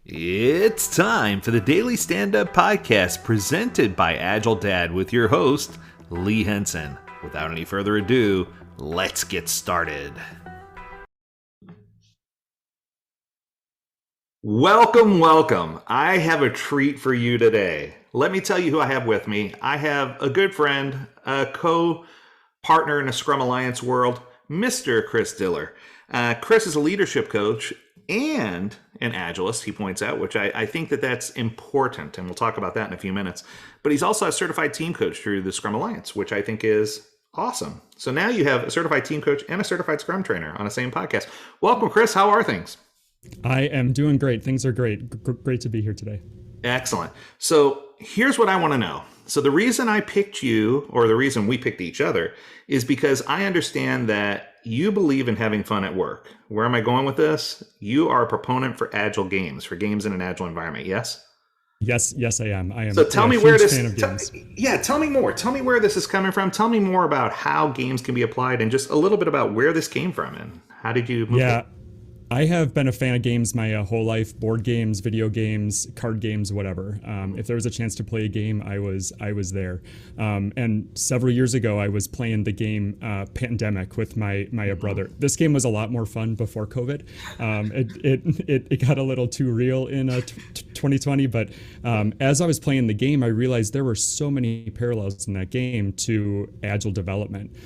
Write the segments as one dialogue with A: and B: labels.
A: It's time for the Daily Standup Podcast presented by AgileDad with your host, Lee Henson. Without any further ado, let's get started. Welcome. I have a treat for you today. Let me tell you who I have with me. I have a good friend, a co-partner in a Scrum Alliance world, Mr. Chris Diller. Chris is a leadership coach and an Agilist, he points out, which I think that's important, and we'll talk about that in a few minutes. But he's also a certified team coach through the Scrum Alliance, which I think is awesome. So now you have a certified team coach and a certified Scrum trainer on the same podcast. Welcome, Chris. How are things?
B: I am doing great. Things are great. Great to be here today.
A: Excellent. So here's what I want to know. So the reason I picked you, or the reason we picked each other, is because I understand that you believe in having fun at work. Where am I going with this? You are a proponent for agile games, for games in an agile environment, yes?
B: Yes, I am.
A: So tell me where this. Tell me more. Tell me where this is coming from. Tell me more about how games can be applied, and just a little bit about where this came from and how did you move it?
B: I have been a fan of games my whole life, board games, video games, card games, whatever. If there was a chance to play a game, I was there. And several years ago, I was playing the game Pandemic with my brother. This game was a lot more fun before COVID. It got a little too real in 2020, but as I was playing the game, I realized there were so many parallels in that game to agile development.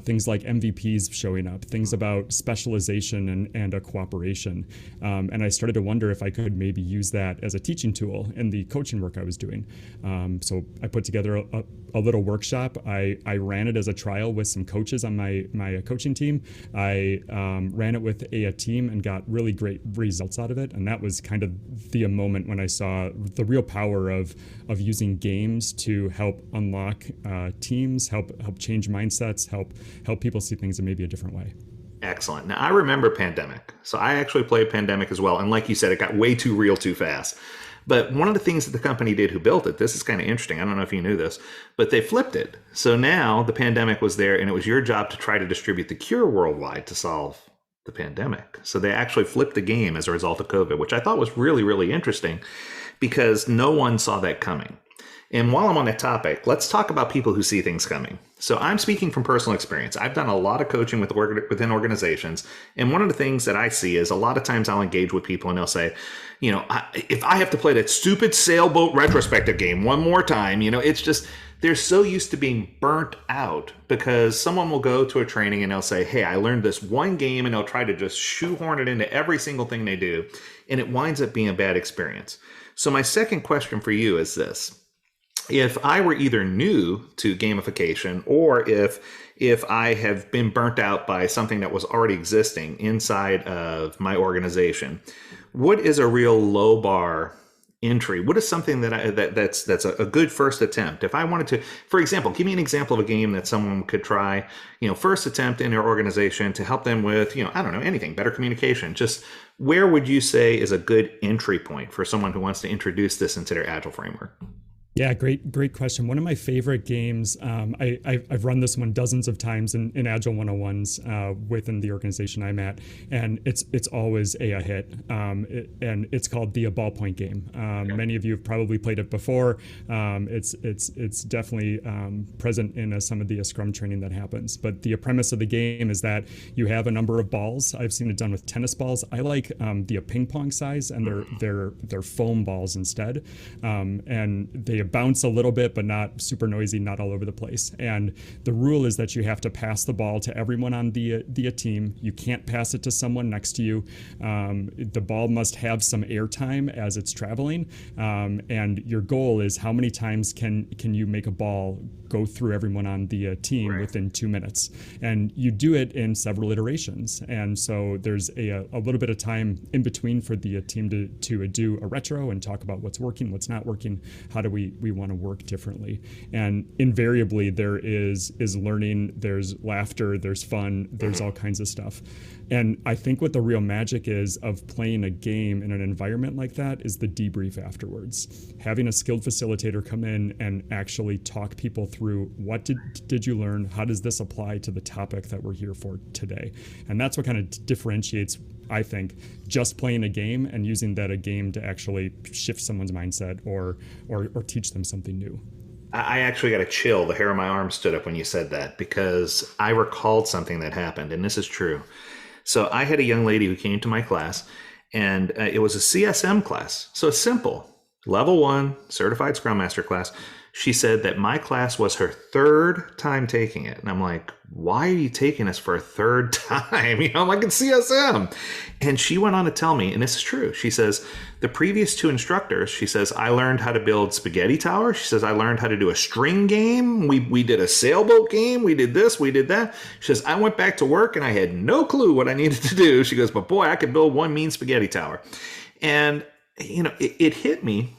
B: Things like MVPs showing up, things about specialization and a cooperation. And I started to wonder if I could maybe use that as a teaching tool in the coaching work I was doing. So I put together a little workshop. I ran it as a trial with some coaches on my coaching team. I ran it with a team and got really great results out of it. And that was kind of the moment when I saw the real power of using games to help unlock teams, help change mindsets, help people see things in maybe a different way.
A: Excellent. Now, I remember Pandemic. So I actually played Pandemic as well. And like you said, it got way too real too fast. But one of the things that the company did who built it, this is kind of interesting. I don't know if you knew this, but they flipped it. So now the pandemic was there, and it was your job to try to distribute the cure worldwide to solve the pandemic. So they actually flipped the game as a result of COVID, which I thought was really, really interesting because no one saw that coming. And while I'm on that topic, let's talk about people who see things coming. So I'm speaking from personal experience. I've done a lot of coaching within organizations. And one of the things that I see is a lot of times I'll engage with people and they'll say, if I have to play that stupid sailboat retrospective game one more time, it's just, they're so used to being burnt out because someone will go to a training and they'll say, hey, I learned this one game, and they'll try to just shoehorn it into every single thing they do. And it winds up being a bad experience. So my second question for you is this. If I were either new to gamification or if I have been burnt out by something that was already existing inside of my organization, what is a real low bar entry? What is something that's a good first attempt? If I wanted to, for example, give me an example of a game that someone could try, first attempt in their organization to help them with, I don't know, anything, better communication. Just where would you say is a good entry point for someone who wants to introduce this into their Agile framework?
B: Yeah, great question. One of my favorite games, I've run this one dozens of times in Agile 101s within the organization I'm at, and it's always a hit. And it's called the ballpoint game. Many of you have probably played it before. It's definitely present in some of the Scrum training that happens. But the premise of the game is that you have a number of balls. I've seen it done with tennis balls. I like the ping pong size, and they're foam balls instead, and they bounce a little bit, but not super noisy, not all over the place. And the rule is that you have to pass the ball to everyone on the team. You can't pass it to someone next to you. The ball must have some airtime as it's traveling. And your goal is how many times can you make a ball go through everyone on the team within 2 minutes. And you do it in several iterations. And so there's a little bit of time in between for the team to do a retro and talk about what's working, what's not working, how do we want to work differently. And invariably there is learning, there's laughter, there's fun, there's all kinds of stuff. And I think what the real magic is of playing a game in an environment like that is the debrief afterwards. Having a skilled facilitator come in and actually talk people through what did you learn? How does this apply to the topic that we're here for today? And that's what kind of differentiates I think, just playing a game and using that a game to actually shift someone's mindset or teach them something new.
A: I actually got a chill. The hair on my arm stood up when you said that, because I recalled something that happened, and this is true. So I had a young lady who came to my class, and it was a CSM class. So it's simple. Level 1, Certified Scrum Master class. She said that my class was her third time taking it. And I'm like, why are you taking this for a third time? I'm like, it's CSM. And she went on to tell me, and this is true. She says, the previous 2 instructors, she says, I learned how to build spaghetti tower. She says, I learned how to do a string game. We did a sailboat game. We did this, we did that. She says, I went back to work and I had no clue what I needed to do. She goes, but boy, I could build one mean spaghetti tower. And, it hit me,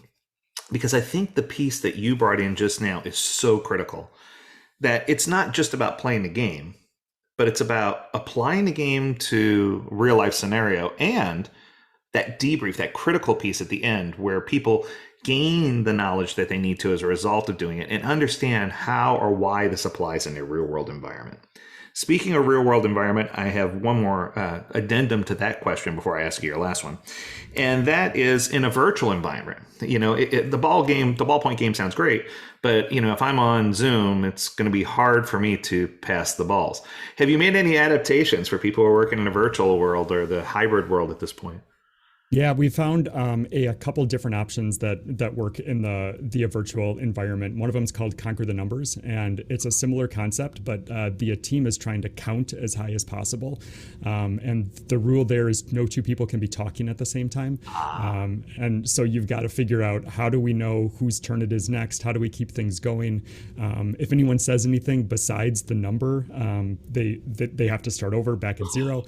A: because I think the piece that you brought in just now is so critical, that it's not just about playing the game, but it's about applying the game to real life scenario, and that debrief, that critical piece at the end where people gain the knowledge that they need to as a result of doing it and understand how or why this applies in a real world environment. Speaking of real world environment, I have one more addendum to that question before I ask you your last one. And that is in a virtual environment. The ballpoint game sounds great, but if I'm on Zoom, it's going to be hard for me to pass the balls. Have you made any adaptations for people who are working in a virtual world or the hybrid world at this point?
B: Yeah, we found a couple different options that work in the virtual environment. One of them is called Conquer the Numbers, and it's a similar concept, but the team is trying to count as high as possible. And the rule there is no 2 people can be talking at the same time. And so you've got to figure out, how do we know whose turn it is next? How do we keep things going? If anyone says anything besides the number, they have to start over back at 0.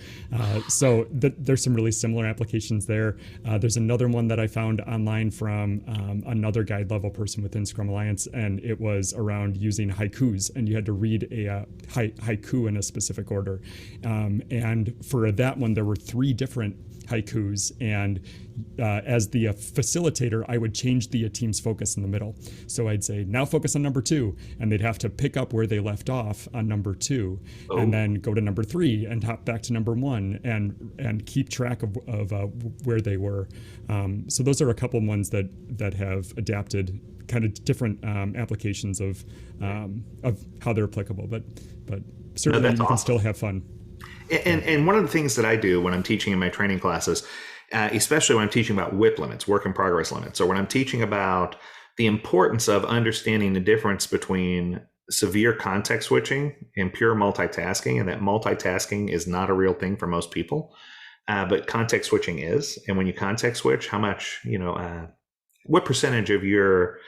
B: So there's some really similar applications there. There's another one that I found online from another guide level person within Scrum Alliance, and it was around using haikus, and you had to read a haiku in a specific order. And for that one, there were 3 different haikus, and as the facilitator, I would change the team's focus in the middle. So I'd say, now focus on number 2, and they'd have to pick up where they left off on number 2, and then go to number 3 and hop back to number 1, and keep track of where they were. So those are a couple of ones that have adapted kind of different applications of how they're applicable, but certainly you can still have fun.
A: And one of the things that I do when I'm teaching in my training classes, especially when I'm teaching about WIP limits, work in progress limits, or when I'm teaching about the importance of understanding the difference between severe context switching and pure multitasking, and that multitasking is not a real thing for most people, but context switching is. And when you context switch, how much, what percentage of your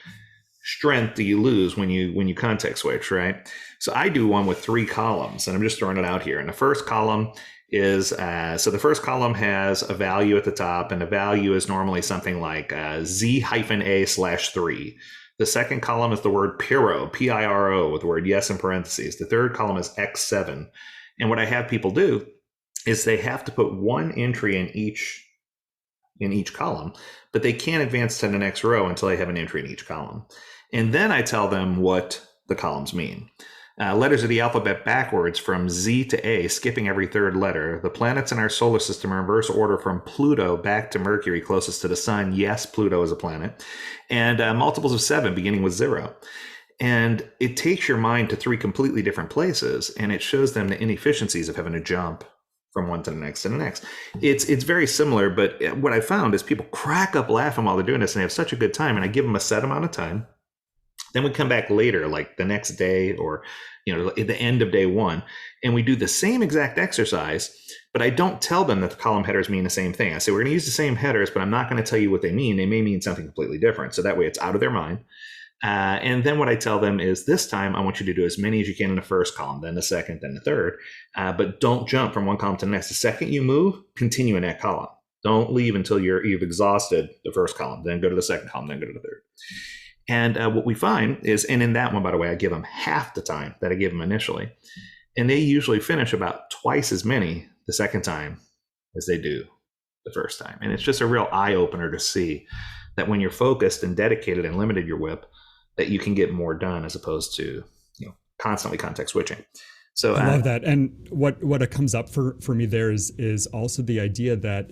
A: strength do you lose when you context switch, right? So I do one with 3 columns, and I'm just throwing it out here. And the first column is, so the first column has a value at the top, and the value is normally something like Z-A/3. The second column is the word Piro, P-I-R-O, with the word yes in parentheses. The third column is X7. And what I have people do is they have to put 1 entry in each column, but they can't advance to the next row until they have an entry in each column. And then I tell them what the columns mean. Letters of the alphabet backwards from Z to A, skipping every 3rd letter. The planets in our solar system are in reverse order from Pluto back to Mercury, closest to the sun. Yes, Pluto is a planet. And multiples of 7, beginning with 0. And it takes your mind to 3 completely different places, and it shows them the inefficiencies of having to jump from one to the next to the next. It's very similar, but what I found is people crack up laughing while they're doing this, and they have such a good time, and I give them a set amount of time. Then we come back later, like the next day or at the end of day 1, and we do the same exact exercise, but I don't tell them that the column headers mean the same thing. I say, we're going to use the same headers, but I'm not going to tell you what they mean. They may mean something completely different. So that way it's out of their mind. And then what I tell them is, this time I want you to do as many as you can in the first column, then the second, then the third, but don't jump from one column to the next. The second you move, continue in that column. Don't leave until you've exhausted the first column, then go to the second column, then go to the third. And what we find is, and in that one, by the way, I give them half the time that I gave them initially. And they usually finish about twice as many the second time as they do the first time. And it's just a real eye opener to see that when you're focused and dedicated and limited your WIP, that you can get more done as opposed to constantly context switching. So
B: I love that. And what it comes up for me there is also the idea that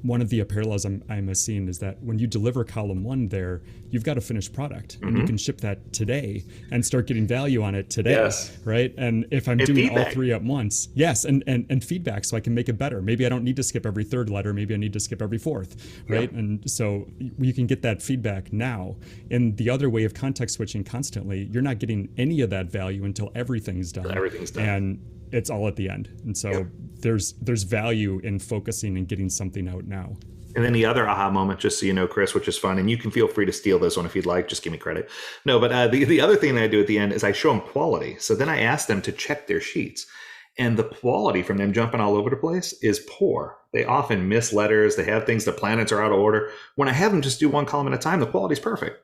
B: one of the parallels I'm seeing is that when you deliver column one there, you've got a finished product and you can ship that today and start getting value on it today.
A: Yes.
B: Right. And if I'm
A: and
B: doing
A: feedback.
B: all three at once, yes, and feedback so I can make it better. Maybe I don't need to skip every third letter. Maybe I need to skip every fourth. Right. Yep. And so you can get that feedback now. And the other way of context switching constantly, you're not getting any of that value until everything's done.
A: Everything's done.
B: And it's all at the end. And so there's value in focusing and getting something out now.
A: And then the other aha moment, just so you know, Chris, which is fun, and you can feel free to steal this one if you'd like, just give me credit. No, but the other thing that I do at the end is I show them quality. So then I ask them to check their sheets. And the quality from them jumping all over the place is poor. They often miss letters. They have things, the planets are out of order. When I have them just do one column at a time, the quality's perfect.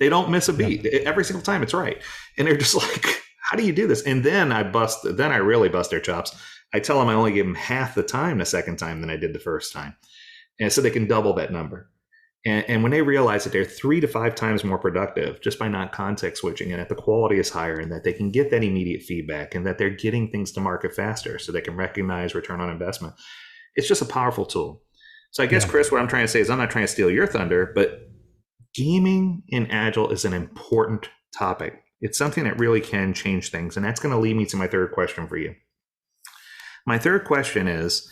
A: They don't miss a beat. Every single time it's right. And they're just like, how do you do this? And then I really bust their chops. I tell them I only give them half the time the second time than I did the first time. And so they can double that number. And when they realize that they're 3 to 5 times more productive just by not context switching, and that the quality is higher, and that they can get that immediate feedback, and that they're getting things to market faster so they can recognize return on investment, it's just a powerful tool. So I guess, Chris, what I'm trying to say is I'm not trying to steal your thunder, but gaming in Agile is an important topic. It's something that really can change things. And that's going to lead me to my third question for you. My third question is,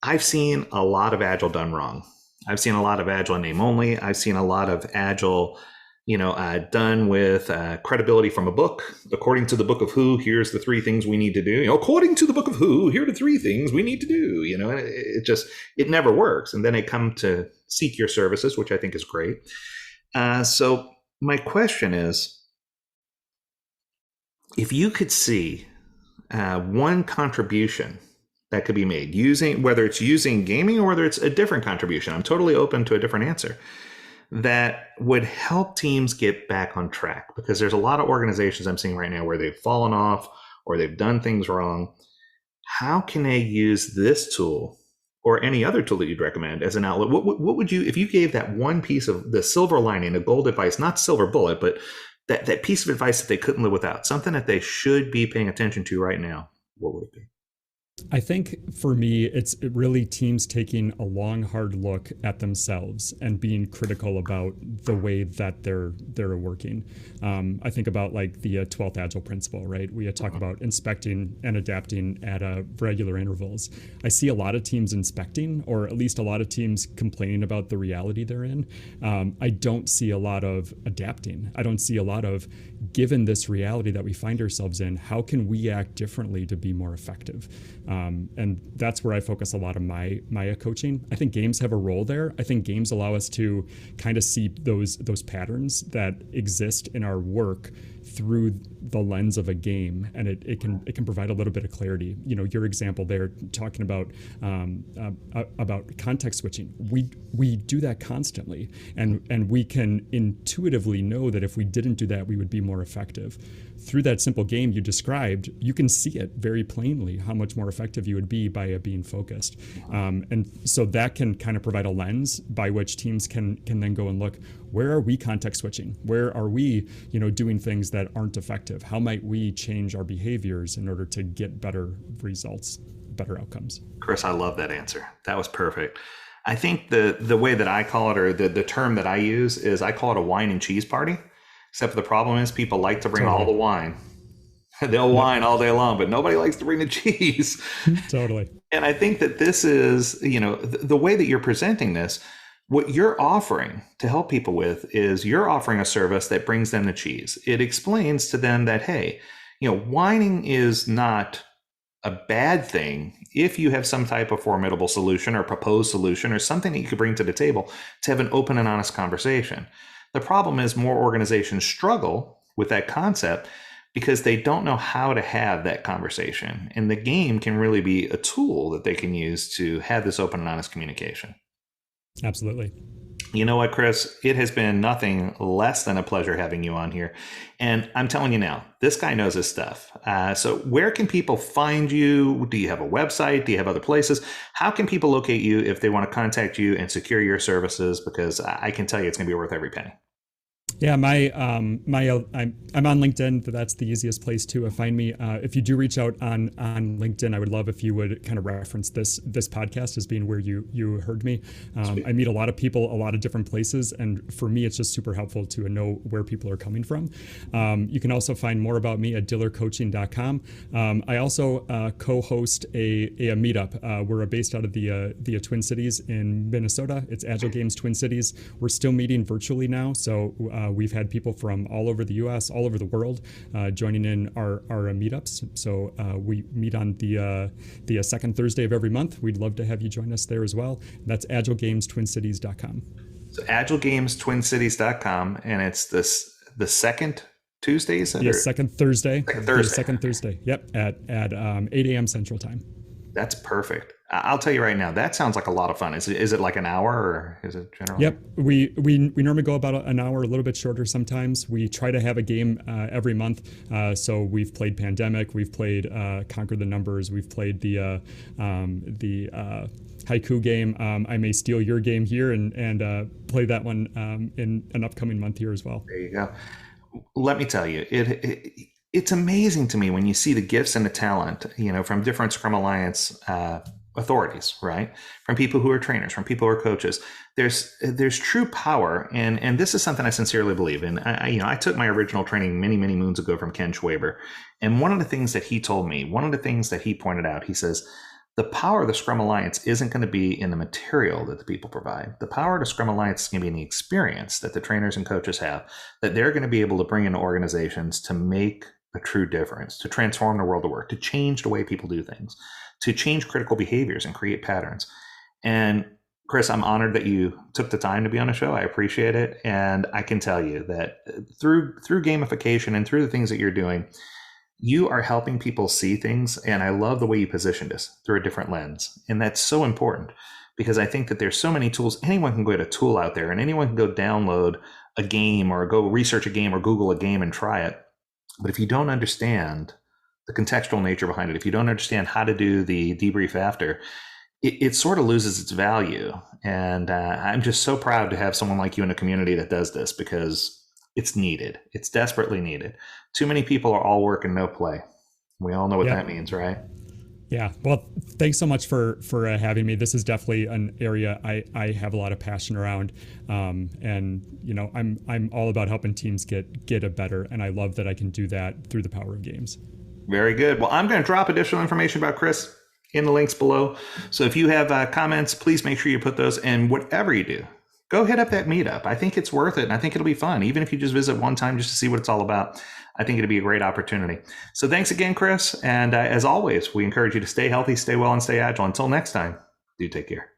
A: I've seen a lot of Agile done wrong. I've seen a lot of Agile in name only. I've seen a lot of Agile, done with credibility from a book. According to the book of who, here's the 3 things we need to do. According to the book of who, here are the 3 things we need to do. It never works. And then they come to seek your services, which I think is great. So my question is, if you could see one contribution that could be made whether it's using gaming or whether it's a different contribution, I'm totally open to a different answer, that would help teams get back on track, because there's a lot of organizations I'm seeing right now where they've fallen off or they've done things wrong. How can they use this tool or any other tool that you'd recommend as an outlet? What would you, if you gave that one piece of the silver lining, a gold advice, not silver bullet, but that piece of advice that they couldn't live without, something that they should be paying attention to right now, what would it be?
B: I think for me, it's really teams taking a long, hard look at themselves and being critical about the way that they're working. I think about like the 12th Agile principle, right? We talk about inspecting and adapting at regular intervals. I see a lot of teams inspecting, or at least a lot of teams complaining about the reality they're in. I don't see a lot of adapting. I don't see a lot of, given this reality that we find ourselves in, how can we act differently to be more effective? And that's where I focus a lot of my coaching. I think games have a role there. I think games allow us to kind of see those patterns that exist in our work through the lens of a game, and it can provide a little bit of clarity. Your example there, talking about context switching. We do that constantly, and we can intuitively know that if we didn't do that, we would be more effective. Through that simple game you described, you can see it very plainly how much more effective you would be by being focused. And so that can kind of provide a lens by which teams can then go and look, where are we context switching? Where are we, doing things that aren't effective? How might we change our behaviors in order to get better results, better outcomes?
A: Chris, I love that answer. That was perfect. I think the way that I call it, or the term that I use, is I call it a wine and cheese party. Except for the problem is people like to bring all the wine. They'll whine all day long, but nobody likes to bring the cheese.
B: Totally.
A: And I think that this is, the way that you're presenting this, what you're offering to help people with is you're offering a service that brings them the cheese. It explains to them that, hey, whining is not a bad thing if you have some type of formidable solution or proposed solution or something that you could bring to the table to have an open and honest conversation. The problem is more organizations struggle with that concept because they don't know how to have that conversation. And the game can really be a tool that they can use to have this open and honest communication.
B: Absolutely.
A: You know what, Chris? It has been nothing less than a pleasure having you on here. And I'm telling you now, this guy knows his stuff. So where can people find you? Do you have a website? Do you have other places? How can people locate you if they want to contact you and secure your services? Because I can tell you it's going to be worth every penny.
B: Yeah, I'm on LinkedIn. That's the easiest place to find me. If you do reach out on LinkedIn, I would love if you would kind of reference this podcast as being where you heard me. I meet a lot of people, a lot of different places, and for me, it's just super helpful to know where people are coming from. You can also find more about me at dillercoaching.com. I also co-host a meetup. We're based out of the Twin Cities in Minnesota. It's Agile Games Twin Cities. We're still meeting virtually now, so we've had people from all over the U.S., all over the world, joining in our meetups. So we meet on the second Thursday of every month. We'd love to have you join us there as well. That's agilegamestwincities.com.
A: So agilegamestwincities.com, and it's the second Tuesdays?
B: Yeah, second Thursday.
A: Second Thursday.
B: Second Thursday. Yep, at 8 a.m. Central Time.
A: That's perfect. I'll tell you right now, that sounds like a lot of fun. Is it like an hour, or is it generally?
B: Yep. We normally go about an hour, a little bit shorter sometimes. We try to have a game every month. So we've played Pandemic, we've played Conquer the Numbers, we've played the haiku game. I may steal your game here and play that one in an upcoming month here as well.
A: There you go. Let me tell you, it's amazing to me when you see the gifts and the talent, from different Scrum Alliance authorities, right? From people who are trainers, from people who are coaches. There's true power, and this is something I sincerely believe in. I took my original training many moons ago from Ken Schwaber, and one of the things that he told me, one of the things that he pointed out, he says, the power of the Scrum Alliance isn't going to be in the material that the people provide. The power of the Scrum Alliance is going to be in the experience that the trainers and coaches have, that they're going to be able to bring into organizations to make a true difference, to transform the world of work, to change the way people do things, to change critical behaviors and create patterns. And Chris, I'm honored that you took the time to be on the show. I appreciate it. And I can tell you that through gamification and through the things that you're doing, you are helping people see things. And I love the way you positioned this through a different lens. And that's so important, because I think that there's so many tools. Anyone can get a tool out there, and anyone can go download a game or go research a game or Google a game and try it. But if you don't understand the contextual nature behind it, if you don't understand how to do the debrief after, it sort of loses its value. And I'm just so proud to have someone like you in a community that does this, because it's needed. It's desperately needed. Too many people are all work and no play. We all know what that means, right?
B: Yeah. Well, thanks so much for having me. This is definitely an area I have a lot of passion around. And I'm all about helping teams get a better. And I love that I can do that through the power of games. Very
A: good. Well, I'm going to drop additional information about Chris in the links below. So if you have comments, please make sure you put those. And whatever you do, go hit up that meetup. I think it's worth it. And I think it'll be fun. Even if you just visit one time just to see what it's all about, I think it'd be a great opportunity. So thanks again, Chris. And as always, we encourage you to stay healthy, stay well, and stay agile. Until next time, do take care.